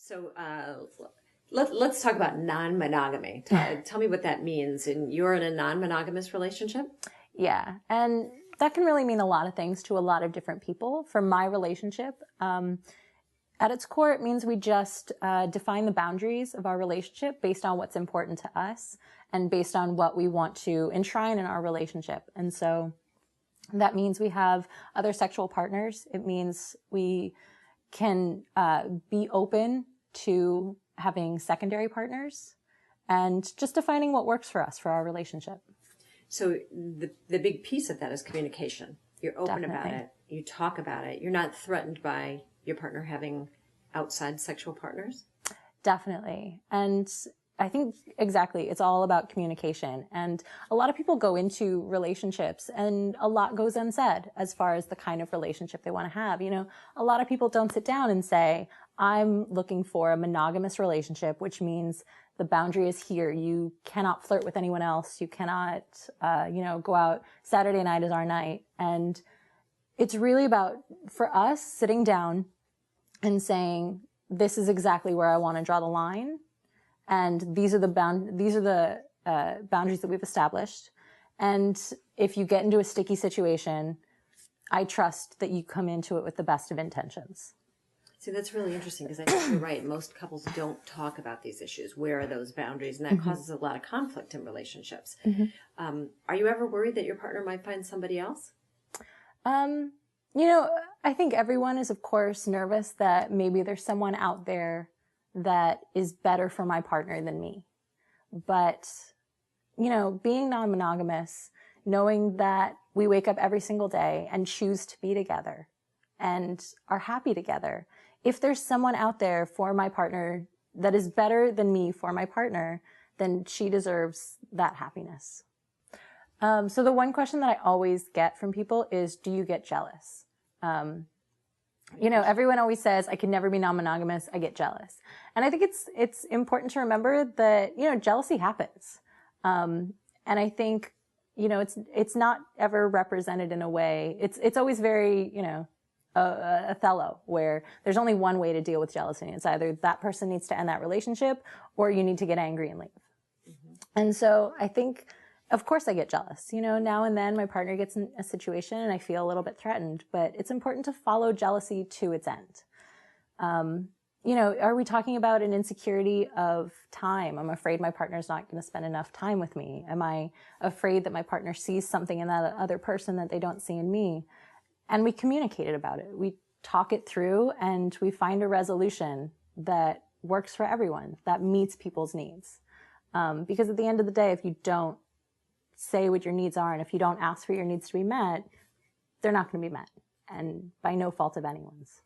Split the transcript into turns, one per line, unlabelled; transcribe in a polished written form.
So let's talk about non-monogamy. Tell me what that means. And you're in a non-monogamous relationship?
Yeah, and that can really mean a lot of things to a lot of different people. For my relationship, at its core, it means we just define the boundaries of our relationship based on what's important to us and based on what we want to enshrine in our relationship. And so that means we have other sexual partners. It means we can be open to having secondary partners and just defining what works for us for our relationship.
So the big piece of that is communication. You're open
Definitely.
about it. You talk about it. You're not threatened by your partner having outside sexual partners?
Definitely. And I think exactly, it's all about communication. And a lot of people go into relationships and a lot goes unsaid as far as the kind of relationship they want to have. You know, a lot of people don't sit down and say, I'm looking for a monogamous relationship, which means the boundary is here. You cannot flirt with anyone else. You cannot, go out. Saturday night is our night. And it's really about, for us, sitting down and saying, this is exactly where I want to draw the line. And these are the boundaries that we've established. And if you get into a sticky situation, I trust that you come into it with the best of intentions.
See, that's really interesting because I think you're right. Most couples don't talk about these issues. Where are those boundaries? And that causes a lot of conflict in relationships. Are you ever worried that your partner might find somebody else?
I think everyone is, of course, nervous that maybe there's someone out there that is better for my partner than me. But, being non-monogamous, knowing that we wake up every single day and choose to be together and are happy together. If there's someone out there for my partner that is better than me for my partner, then she deserves that happiness. So the one question that I always get from people is, do you get jealous? Everyone always says, I can never be non-monogamous. I get jealous. And I think it's important to remember that, jealousy happens. And I think, it's not ever represented in a way. It's always very, Othello, where there's only one way to deal with jealousy. It's either that person needs to end that relationship or you need to get angry and leave. And so I think, of course I get jealous. Now and then my partner gets in a situation and I feel a little bit threatened, but it's important to follow jealousy to its end. Are we talking about an insecurity of time? I'm afraid my partner's not going to spend enough time with me. Am I afraid that my partner sees something in that other person that they don't see in me? And we communicated about it. We talk it through and we find a resolution that works for everyone, that meets people's needs. Because at the end of the day, if you don't say what your needs are and if you don't ask for your needs to be met, they're not going to be met, and by no fault of anyone's.